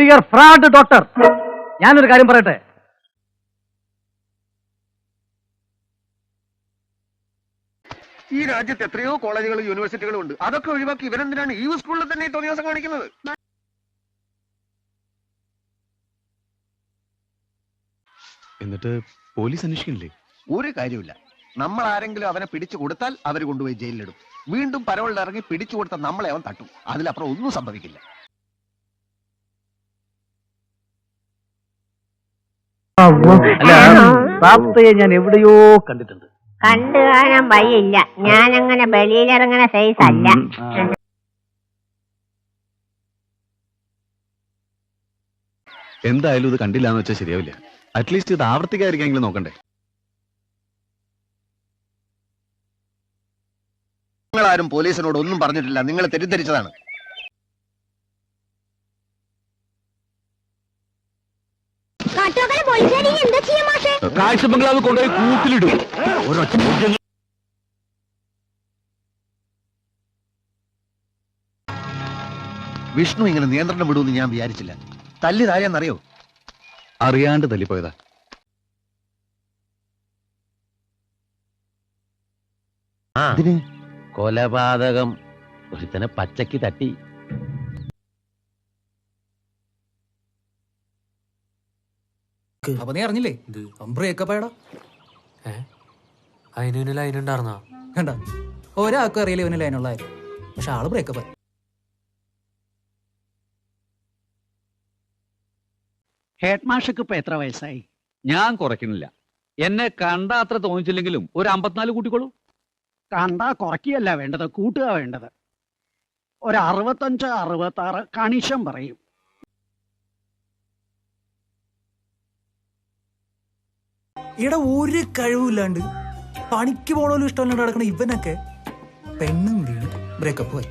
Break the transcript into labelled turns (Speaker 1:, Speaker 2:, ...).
Speaker 1: Dear fraud doctor, ഞാനൊരു കാര്യം പറയട്ടെ.
Speaker 2: ഈ രാജ്യത്ത് എത്രയോ കോളേജുകളും യൂണിവേഴ്സിറ്റികളും ഉണ്ട്. അതൊക്കെ ഒഴിവാക്കി ഇവരെന്തിനാണ് ഈ സ്കൂളിൽ തന്നെ ഈ തോന്നിയാസം കാണിക്കുന്നത്?
Speaker 3: എന്നിട്ട് പോലീസ് അന്വേഷിക്കണില്ലേ?
Speaker 2: ഒരു കാര്യമില്ല. നമ്മൾ ആരെങ്കിലും അവനെ പിടിച്ചു കൊടുത്താൽ അവർ കൊണ്ടുപോയി ജയിലിലിടും. വീണ്ടും പരോളിൽ ഇറങ്ങി പിടിച്ചു കൊടുത്താൽ നമ്മളെ അവൻ തട്ടും. അതിലപ്പുറം ഒന്നും സംഭവിക്കില്ല.
Speaker 1: അല്ല, പ്രാപ്തയെ ഞാൻ എവിടെയോ കണ്ടിട്ടുണ്ട്.
Speaker 4: കണ്ടു കാണാൻ വഴിയില്ല. ഞാനങ്ങനെ വെളിയിലിറങ്ങുന്ന സൈസ് അല്ല.
Speaker 3: എന്തായാലും ഇത് കണ്ടില്ലാന്ന് വെച്ചാൽ ശരിയാവില്ല. അറ്റ്ലീസ്റ്റ് ഇത് ആവർത്തിക്കാതിരിക്കാനെങ്കിലും നോക്കണ്ടേ?
Speaker 2: നിങ്ങളാരും പോലീസിനോട് ഒന്നും പറഞ്ഞിട്ടില്ല. നിങ്ങൾ തെറ്റിദ്ധരിച്ചതാണ്.
Speaker 3: കാഴ്ച ബംഗ്ലാവ് കൊണ്ടുപോയി കൂട്ടിലിടും.
Speaker 2: വിഷ്ണു ഇങ്ങനെ നിയന്ത്രണം വിടുമെന്ന് ഞാൻ വിചാരിച്ചില്ല. തല്ലിതാരെന്നറിയോ?
Speaker 3: അറിയാണ്ട് തല്ലിപ്പോയതാ.
Speaker 5: കൊലപാതകം ഒരുത്തനെ പച്ചക്ക് തട്ടി.
Speaker 6: അപ്പൊ നീ അറിഞ്ഞില്ലേ ബ്രേക്കപ്പ് ആയടാ?
Speaker 7: അതിന് ലൈനുണ്ടായിരുന്ന
Speaker 6: കണ്ട, ഒരാൾക്കും അറിയില്ല ഇവന് ലൈനുള്ള കാര്യം. പക്ഷെ ആള് ബ്രേക്കപ്പ് ആയി.
Speaker 8: ഹെഡ് മാഷക്ക് ഇപ്പൊ എത്ര വയസ്സായി?
Speaker 9: ഞാൻ കുറയ്ക്കുന്നില്ല. എന്നെ കണ്ട അത്ര തോന്നിച്ചില്ലെങ്കിലും ഒരു 54 കൂട്ടിക്കോളൂ.
Speaker 8: കണ്ടാ കുറയ്ക്കുകയല്ല വേണ്ടത്, കൂട്ടുക വേണ്ടത്. ഒരു 65, 66 കണിശം പറയും.
Speaker 6: ഇവിടെ ഒരു കഴിവില്ലാണ്ട് പണിക്ക് പോണോലും ഇഷ്ടമല്ലാണ്ട് നടക്കണ ഇവനൊക്കെ പെണ്ണും വീണ് ബ്രേക്കപ്പ് ആയി.